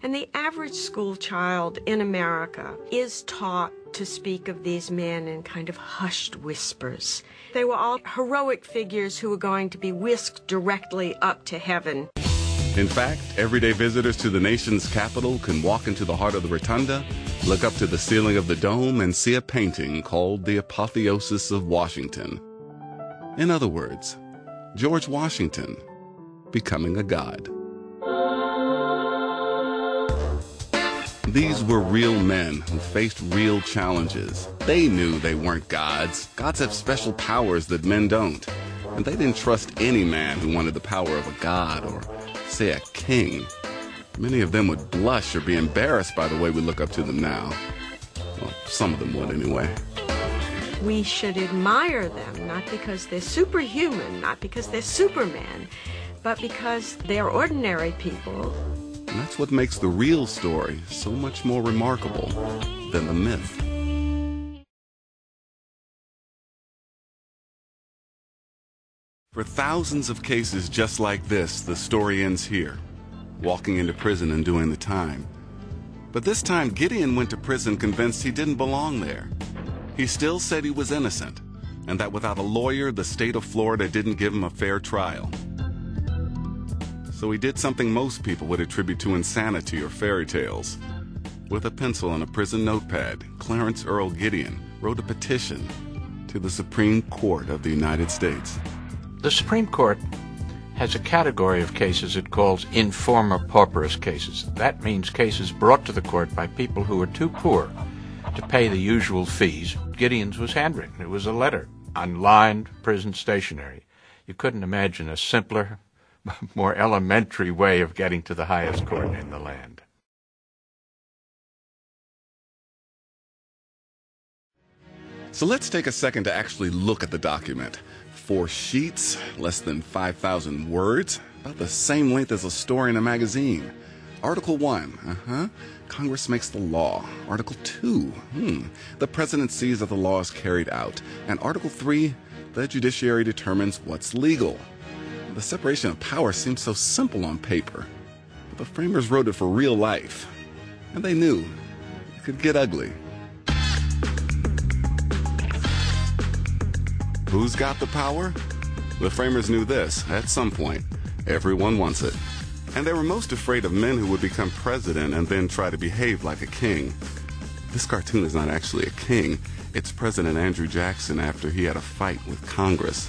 And the average school child in America is taught to speak of these men in kind of hushed whispers. They were all heroic figures who were going to be whisked directly up to heaven. In fact, everyday visitors to the nation's capital can walk into the heart of the rotunda, look up to the ceiling of the dome, and see a painting called The Apotheosis of Washington. In other words, George Washington becoming a god. These were real men who faced real challenges. They knew they weren't gods. Gods have special powers that men don't. And they didn't trust any man who wanted the power of a god or, say, a king. Many of them would blush or be embarrassed by the way we look up to them now. Well, some of them would anyway. We should admire them, not because they're superhuman, not because they're supermen, but because they're ordinary people. And that's what makes the real story so much more remarkable than the myth. For thousands of cases just like this, the story ends here, walking into prison and doing the time. But this time, Gideon went to prison convinced he didn't belong there. He still said he was innocent, and that without a lawyer, the state of Florida didn't give him a fair trial. So he did something most people would attribute to insanity or fairy tales. With a pencil and a prison notepad, Clarence Earl Gideon wrote a petition to the Supreme Court of the United States. The Supreme Court has a category of cases it calls informa pauperis cases. That means cases brought to the court by people who are too poor to pay the usual fees. Gideon's was handwritten. It was a letter on lined prison stationery. You couldn't imagine a simpler, more elementary way of getting to the highest court in the land. So let's take a second to actually look at the document. 4 sheets, less than 5,000 words, about the same length as a story in a magazine. Article 1, Congress makes the law. Article 2, the president sees that the law is carried out. And Article 3, the judiciary determines what's legal. The separation of powers seems so simple on paper, but the framers wrote it for real life, and they knew it could get ugly. Who's got the power? The framers knew this. At some point, everyone wants it. And they were most afraid of men who would become president and then try to behave like a king. This cartoon is not actually a king. It's President Andrew Jackson after he had a fight with Congress.